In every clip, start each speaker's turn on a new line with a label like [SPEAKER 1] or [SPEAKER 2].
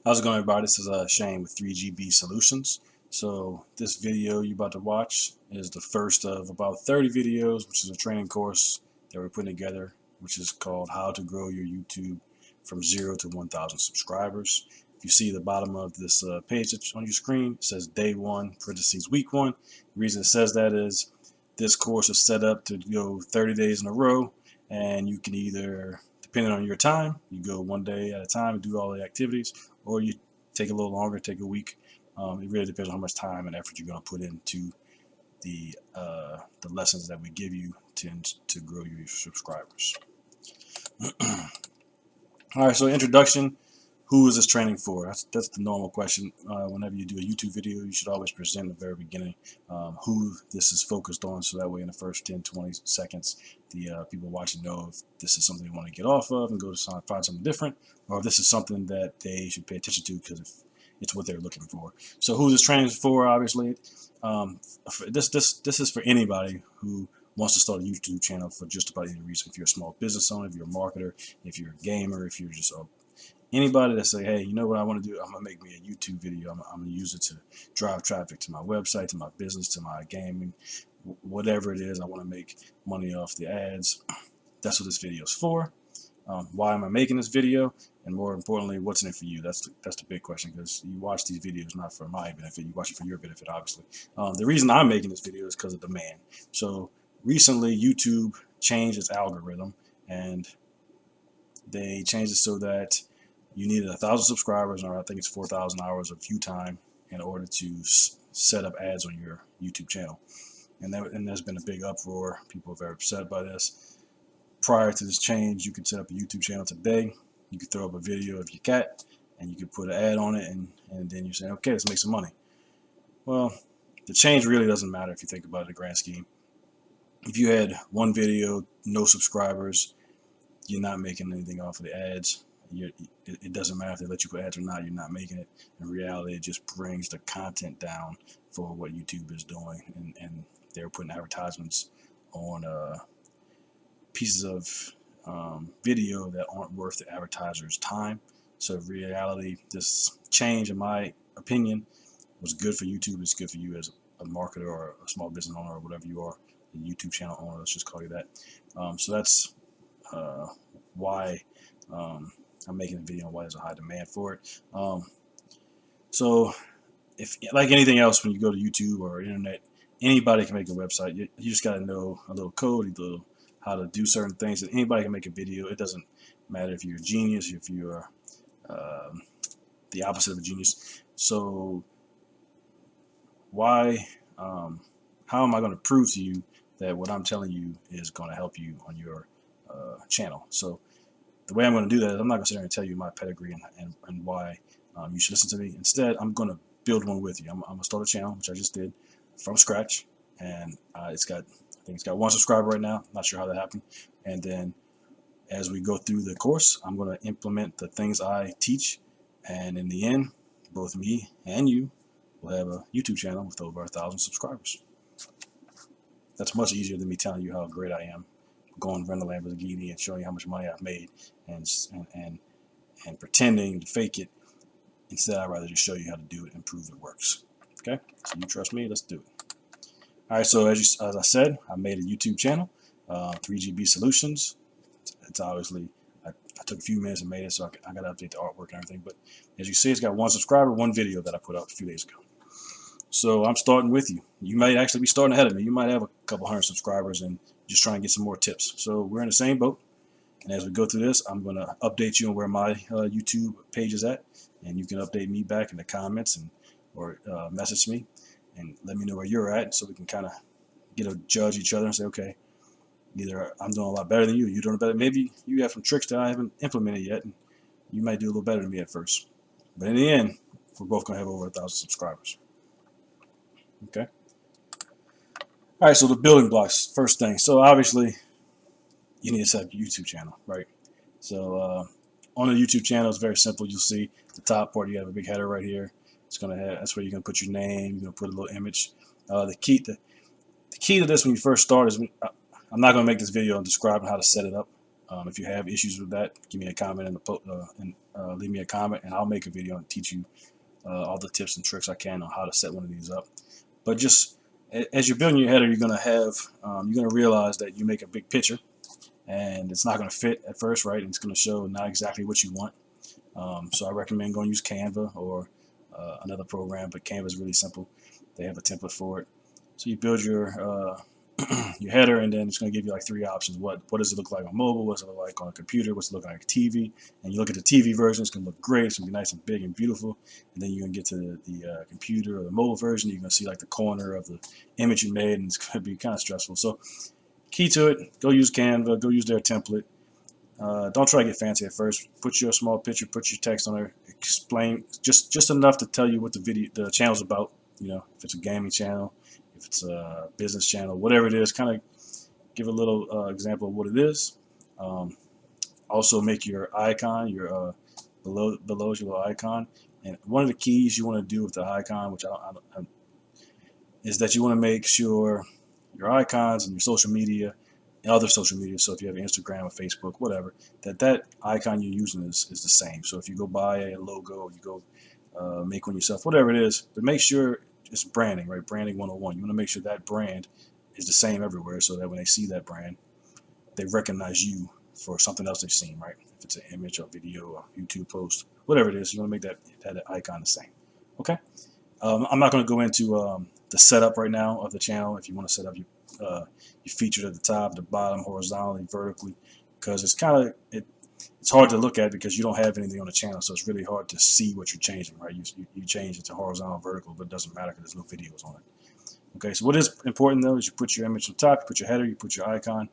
[SPEAKER 1] How's it going, everybody? This is Shane with 3GB Solutions. So this video you're about to watch is the first of about 30 videos, which is a training course that we're putting together, which is called How to Grow Your YouTube from 0 to 1,000 Subscribers. If you see the bottom of this page that's on your screen, it says Day 1, parentheses Week 1. The reason it says that is this course is set up to go 30 days in a row, and you can either, depending on your time, you go one day at a time and do all the activities, or you take a little longer, take a week. It really depends on how much time and effort you're going to put into the lessons that we give you to grow your subscribers. All right, so introduction. Who is this training for? That's the normal question. Whenever you do a YouTube video, you should always present at the very beginning who this is focused on, so that way in the first 10-20 seconds, the people watching know if this is something they want to get off of and go to find something different, or if this is something that they should pay attention to because it's what they're looking for. So who this training is for, obviously, this is for anybody who wants to start a YouTube channel for just about any reason. If you're a small business owner, if you're a marketer, if you're a gamer, if you're just anybody that say, hey, you know what I want to do? I'm going to make me a YouTube video. I'm going to use it to drive traffic to my website, to my business, to my gaming, whatever it is. I want to make money off the ads. That's what this video is for. Why am I making this video? And more importantly, what's in it for you? That's the big question, because you watch these videos not for my benefit. You watch it for your benefit, obviously. The reason I'm making this video is because of demand. So recently, YouTube changed its algorithm, and they changed it so that you needed 1,000 subscribers, or I think it's 4,000 hours of view time in order to set up ads on your YouTube channel. And there's been a big uproar. People are very upset by this. Prior to this change, you could set up a YouTube channel today. You could throw up a video of your cat, and you could put an ad on it, and then you say, okay, let's make some money. Well, the change really doesn't matter if you think about it in the grand scheme. If you had one video, no subscribers, you're not making anything off of the ads. It doesn't matter if they let you put ads or not, you're not making it. In reality, it just brings the content down for what YouTube is doing, and they're putting advertisements on pieces of video that aren't worth the advertiser's time. So in reality, this change, in my opinion, was good for YouTube. It's good for you as a marketer or a small business owner or whatever you are, a YouTube channel owner, let's just call you that. So that's why I'm making a video on why there's a high demand for it. So if, like anything else, when you go to YouTube or internet, anybody can make a website. You just got to know a little code, how to do certain things, and anybody can make a video. It doesn't matter if you're a genius, if you're the opposite of a genius. So why, how am I going to prove to you that what I'm telling you is going to help you on your channel? So the way I'm going to do that is I'm not going to sit there and tell you my pedigree and why you should listen to me. Instead, I'm going to build one with you. I'm going to start a channel, which I just did, from scratch, and I think it's got 1 subscriber right now. Not sure how that happened. And then as we go through the course, I'm going to implement the things I teach, and in the end, both me and you will have a YouTube channel with over 1,000 subscribers. That's much easier than me telling you how great I am, going run the Lamborghini and showing you how much money I've made, and pretending to fake it. Instead, I'd rather just show you how to do it and prove it works. Okay, so you trust me, let's do it. All right, so as I said, I made a YouTube channel, 3GB Solutions. It's obviously, I took a few minutes and made it, so I got to update the artwork and everything. But as you see, it's got 1 subscriber, 1 video that I put up a few days ago. So I'm starting with you. You might actually be starting ahead of me. You might have a couple hundred subscribers and just trying to get some more tips. So we're in the same boat. And as we go through this, I'm going to update you on where my YouTube page is at. And you can update me back in the comments or message me and let me know where you're at, so we can kind of judge each other and say, okay, either I'm doing a lot better than you, you're doing better. Maybe you have some tricks that I haven't implemented yet, and you might do a little better than me at first. But in the end, we're both going to have over 1,000 subscribers. Okay? All right, so the building blocks, first thing. So obviously, you need to set up your YouTube channel, right? So on the YouTube channel, it's very simple. You'll see the top part, you have a big header right here. It's gonna have, that's where you're gonna put your name. You're gonna put a little image. The key to this when you first start is, I'm not gonna make this video on describing how to set it up. If you have issues with that, give me a comment in leave me a comment, and I'll make a video and teach you all the tips and tricks I can on how to set one of these up. But just as you're building your header, you're gonna realize that you make a big picture, and it's not gonna fit at first, right? And it's gonna show not exactly what you want. So I recommend going use Canva or another program, but Canva is really simple. They have a template for it. So you build your your header, and then it's going to give you like 3 options. What does it look like on mobile? What does it look like on a computer? What's it look like on TV? And you look at the TV version, it's going to look great. It's going to be nice and big and beautiful. And then you're going to get to the computer or the mobile version. You're going to see like the corner of the image you made, and it's going to be kind of stressful. So key to it, go use Canva, go use their template. Don't try to get fancy at first. Put your small picture, put your text on there, explain just enough to tell you what the channel's about. You know, if it's a gaming channel, if it's a business channel, whatever it is, kind of give a little example of what it is. Also, make your icon, your below your little icon. And one of the keys you want to do with the icon, which is that you want to make sure your icons and your social media, and other social media, so if you have Instagram or Facebook, whatever, that icon you're using is the same. So if you go buy a logo, you go make one yourself, whatever it is, but make sure it's branding, right? Branding 101. You want to make sure that brand is the same everywhere, so that when they see that brand, they recognize you for something else they've seen, right? If it's an image or video or YouTube post, whatever it is, you want to make that icon the same. Okay. I'm not going to go into the setup right now of the channel. If you want to set up your featured at the top, the bottom, horizontally, vertically, because it's kind of it's hard to look at because you don't have anything on the channel, so it's really hard to see what you're changing, right? You change it to horizontal, vertical, but it doesn't matter because there's no videos on it. Okay, so what is important though is you put your image on top, you put your header, you put your icon,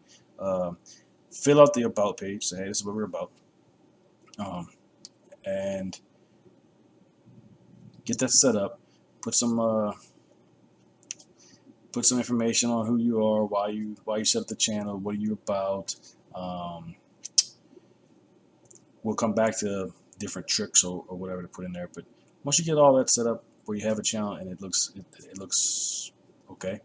[SPEAKER 1] fill out the about page, say hey, this is what we're about, and get that set up. Put some information on who you are, why you set up the channel, what are you about. We'll come back to different tricks or whatever to put in there. But once you get all that set up, where you have a channel and it looks okay,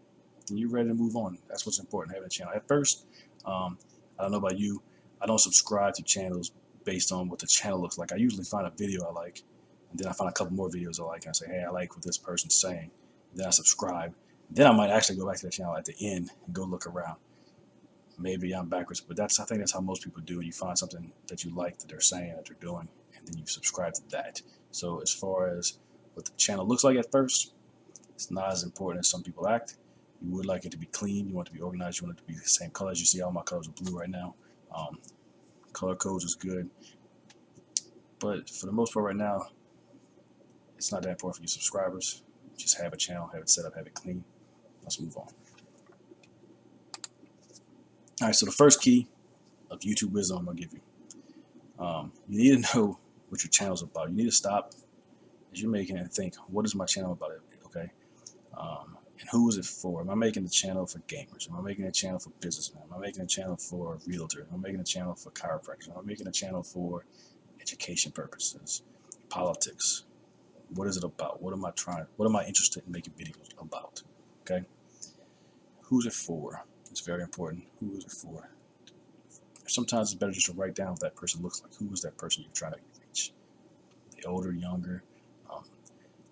[SPEAKER 1] then you're ready to move on. That's what's important, having a channel. At first, I don't know about you, I don't subscribe to channels based on what the channel looks like. I usually find a video I like, and then I find a couple more videos I like, and I say, hey, I like what this person's saying. And then I subscribe. Then I might actually go back to the channel at the end and go look around. Maybe I'm backwards, but I think that's how most people do it. You find something that you like that they're saying, that they're doing, and then you subscribe to that. So as far as what the channel looks like at first, it's not as important as some people act. You would like it to be clean. You want it to be organized. You want it to be the same colors. You see all my colors are blue right now. Color codes is good. But for the most part right now, it's not that important for you subscribers. Just have a channel, have it set up, have it clean. Let's move on. All right, so the first key of YouTube wisdom I'm going to give you. You need to know what your channel is about. You need to stop as you're making it and think, what is my channel about? Okay, and who is it for? Am I making a channel for gamers? Am I making a channel for businessmen? Am I making a channel for realtors? Am I making a channel for chiropractors? Am I making a channel for education purposes, politics? What is it about? What am I interested in making videos about? Okay, who's it for? It's very important. Who is it for? Sometimes it's better just to write down what that person looks like. Who is that person you're trying to reach? The older, younger.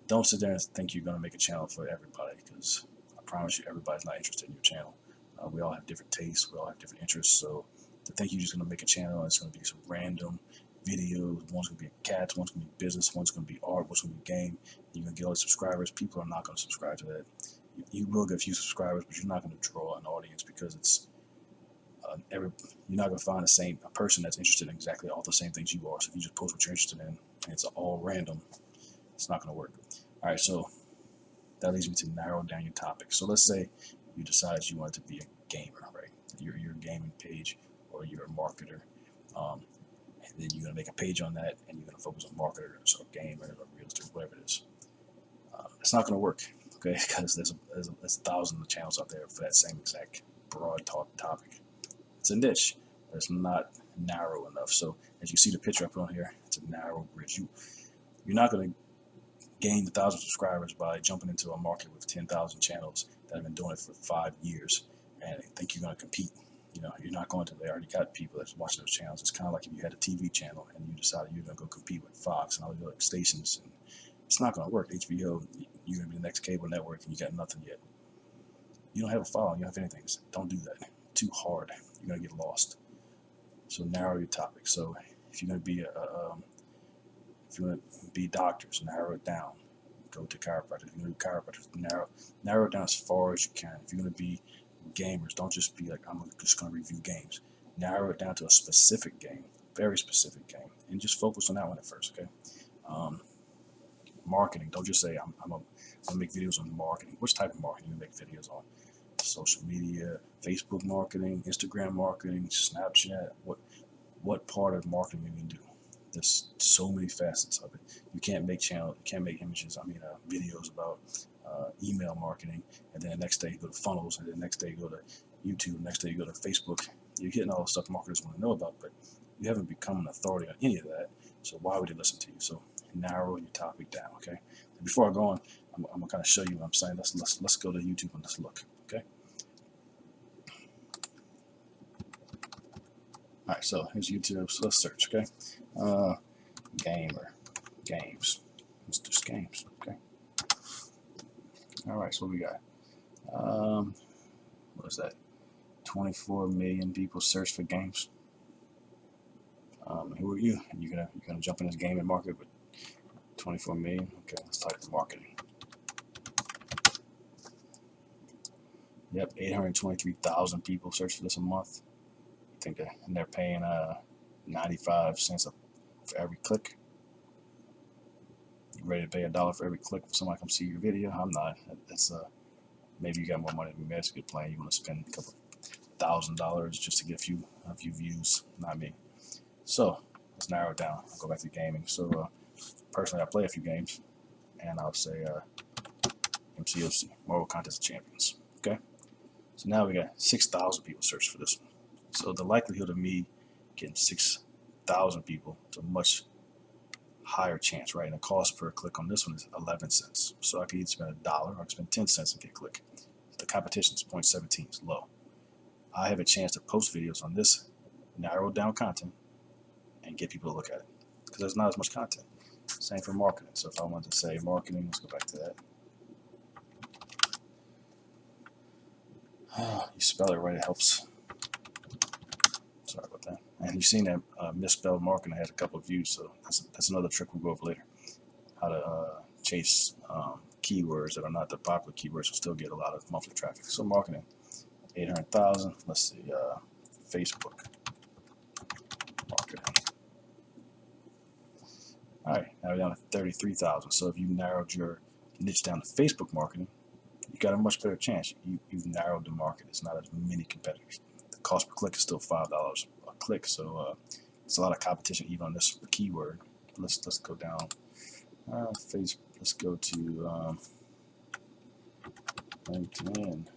[SPEAKER 1] Don't sit there and think you're going to make a channel for everybody, because I promise you, everybody's not interested in your channel. We all have different tastes. We all have different interests. So to think you're just going to make a channel and it's going to be some random videos, one's going to be cats, one's going to be business, one's going to be art, one's going to be game, and you're going to get all the subscribers, people are not going to subscribe to that. You will get a few subscribers, but you're not going to draw an audience, because it's you're not going to find a person that's interested in exactly all the same things you are. So if you just post what you're interested in and it's all random, it's not going to work. All right, so that leads me to narrow down your topic. So let's say you decide you want to be a gamer, right? You're a gaming page, or you're a marketer, and then you're going to make a page on that, and you're going to focus on marketers or gamers or realtors, whatever it is. It's not going to work, okay? Because there's thousands of channels out there for that same exact broad topic. It's a niche, but it's not narrow enough. So as you see the picture I put on here, it's a narrow bridge. You're not going to gain 1,000 subscribers by jumping into a market with 10,000 channels that have been doing it for 5 years and think you're going to compete. You know, you're not going to. They already got people that's watching those channels. It's kind of like if you had a TV channel and you decided you're going to go compete with Fox and all the other stations, and it's not going to work. HBO, you're going to be the next cable network, and you got nothing yet. You don't have a following. You don't have anything. Don't do that. Too hard. You're going to get lost. So narrow your topic. So if you're going to be if you want to be doctors, narrow it down. Go to chiropractors. If you're going to do chiropractors, narrow it down as far as you can. If you're going to be gamers, don't just be like, I'm just going to review games. Narrow it down to a specific game, very specific game, and just focus on that one at first, okay? Marketing, don't just say, I'm going to make videos on marketing. Which type of marketing you make videos on? Social media, Facebook marketing, Instagram marketing, Snapchat. What part of marketing you can do? There's so many facets of it. You can't make images, videos about email marketing, and then the next day you go to funnels, and then the next day you go to YouTube, next day you go to Facebook. You're hitting all the stuff marketers want to know about, but you haven't become an authority on any of that, so why would they listen to you? So narrow your topic down, okay? Before I go on, I'm going to kind of show you what I'm saying. Let's go to YouTube and let's look, okay? All right, so here's YouTube. So let's search, okay? Games. Let's just games, okay? All right, so what we got? What is that? 24 million people search for games. Who are you? You're gonna jump in this gaming market with 24 million? Okay, let's type the marketing. Yep, 823,000 people search for this a month. I think they're paying 95 cents for every click. You ready to pay $1 for every click for somebody come see your video? I'm not. That's maybe you got more money than me. That's a good plan. You want to spend a couple $1,000 just to get a few views. Not me. So let's narrow it down. I'll go back to gaming. So personally, I play a few games, and I'll say MCOC, Marvel Contest of Champions. Okay. So now we got 6,000 people search for this one. So the likelihood of me getting 6,000 people is a much higher chance, right? And the cost per click on this one is 11 cents. So I could either spend $1 or I could spend 10 cents and get a click. The competition is 0.17, it's low. I have a chance to post videos on this narrowed down content and get people to look at it because there's not as much content. Same for marketing. So if I wanted to say marketing, let's go back to that. You spell it right, it helps. Sorry about that. And you've seen that misspelled marketing. I had a couple of views, so that's another trick we'll go over later. How to chase keywords that are not the popular keywords and still get a lot of monthly traffic. So marketing, 800,000. Let's see, Facebook marketing. All right, now we're down to 33,000. So if you narrowed your niche down to Facebook marketing, you got a much better chance. You've narrowed the market. It's not as many competitors. The cost per click is still $5 a click, so it's a lot of competition even on this keyword. Let's go down. Facebook. Let's go to LinkedIn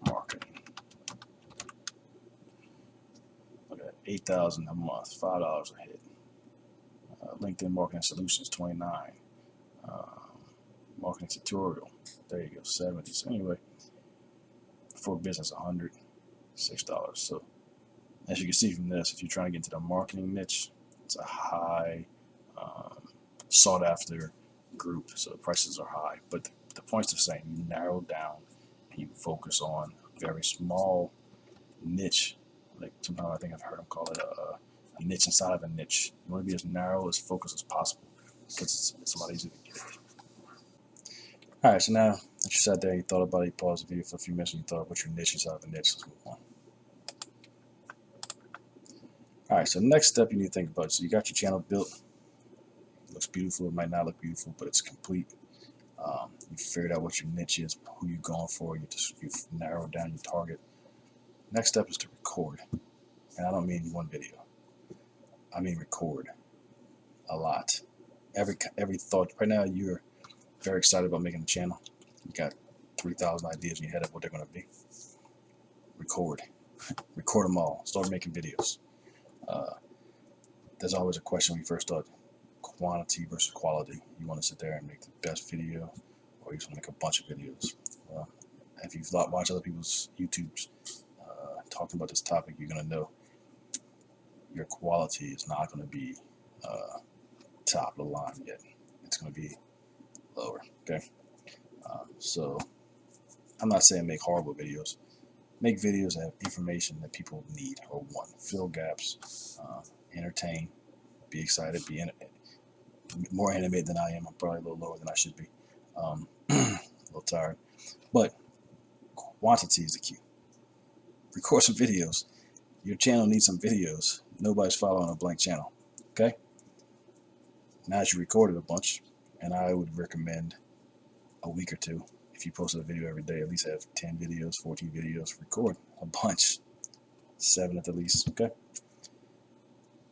[SPEAKER 1] marketing. Look at 8,000 a month, $5 a hit. LinkedIn marketing solutions, 29. Marketing tutorial, there you go, 70. So anyway, for business, $106. So as you can see from this, if you're trying to get into the marketing niche, it's a high sought after group, so the prices are high. But the point's the same. You narrow down and you focus on a very small niche. Like sometimes I think I've heard them call it a niche inside of a niche. You want to be as narrow, as focused as possible because it's a lot easier to get. All right, so now that you sat there, you thought about it, you paused the video for a few minutes, and you thought about your niche inside of a niche. Let's move on. All right, so the next step you need to think about. So you got your channel built. It looks beautiful. It might not look beautiful, but it's complete. You figured out what your niche is, who you're going for. You've narrowed down your target. Next step is to record. And I don't mean one video. I mean record a lot. Every thought. Right now, you're very excited about making a channel. You got 3,000 ideas in your head of what they're going to be. Record. Record them all. Start making videos. There's always a question when you first start. Quantity versus quality. You want to sit there and make the best video, or you just want to make a bunch of videos. If you've watched other people's YouTube talking about this topic, you're going to know your quality is not going to be top of the line yet. It's going to be lower. Okay. So I'm not saying make horrible videos. Make videos that have information that people need or want. Fill gaps, entertain, be excited, be more animated than I am. I'm probably a little lower than I should be. A little tired. But quantity is the key. Record some videos. Your channel needs some videos. Nobody's following a blank channel. Okay? Now that you recorded a bunch, and I would recommend a week or two. If you posted a video every day, at least have 10 videos, 14 videos. Record a bunch. 7 at the least. Okay?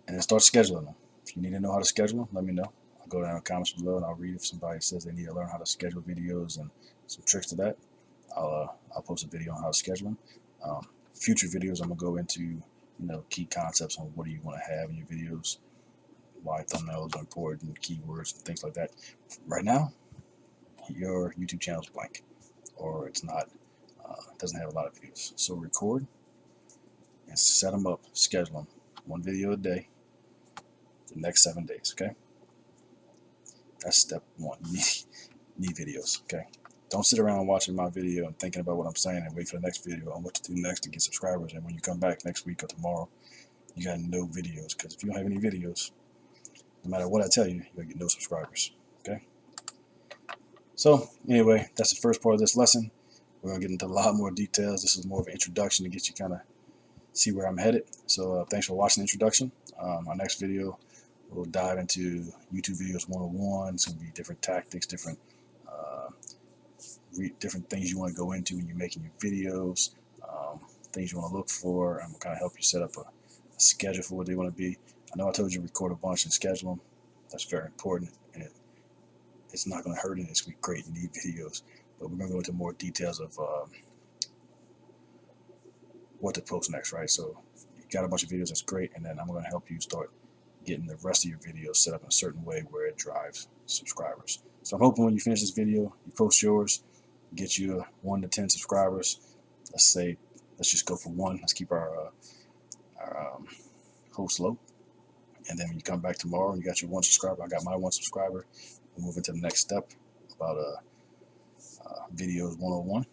[SPEAKER 1] And then start scheduling them. If you need to know how to schedule them, let me know. I'll go down in the comments below and I'll read if somebody says they need to learn how to schedule videos and some tricks to that. I'll post a video on how to schedule them. Future videos, I'm gonna go into key concepts on what do you want to have in your videos, why thumbnails are important, keywords, and things like that. Right now, your YouTube channel is blank, or it's not. It doesn't have a lot of videos. So record and set them up, schedule them, 1 video a day, the next 7 days. Okay, that's step 1. You need videos. Okay. Don't sit around watching my video and thinking about what I'm saying and wait for the next video on what to do next to get subscribers. And when you come back next week or tomorrow, you got no videos. Because if you don't have any videos, no matter what I tell you, you're going to get no subscribers. Okay? So, anyway, that's the first part of this lesson. We're going to get into a lot more details. This is more of an introduction to get you kind of see where I'm headed. So, thanks for watching the introduction. Our next video, we'll dive into YouTube videos 101. It's going to be different tactics, different things you want to go into when you're making your videos, things you want to look for. I'm going to kind of help you set up a schedule for what they want to be. I know I told you to record a bunch and schedule them. That's very important, and it's not going to hurt it. It's going to be great. You need videos, but we're going to go into more details of what to post next, right? So you got a bunch of videos, that's great, and then I'm going to help you start getting the rest of your videos set up in a certain way where it drives subscribers. So I'm hoping when you finish this video, you post yours, get you 1 to 10 subscribers. Let's just go for 1. Let's keep our hopes low. And then when you come back tomorrow and you got your 1 subscriber, I got my 1 subscriber, we'll move into the next step about videos 101.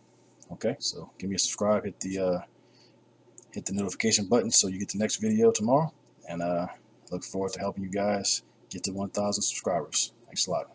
[SPEAKER 1] Okay, so give me a subscribe, hit the notification button so you get the next video tomorrow. And look forward to helping you guys get to 1,000 subscribers. Thanks a lot.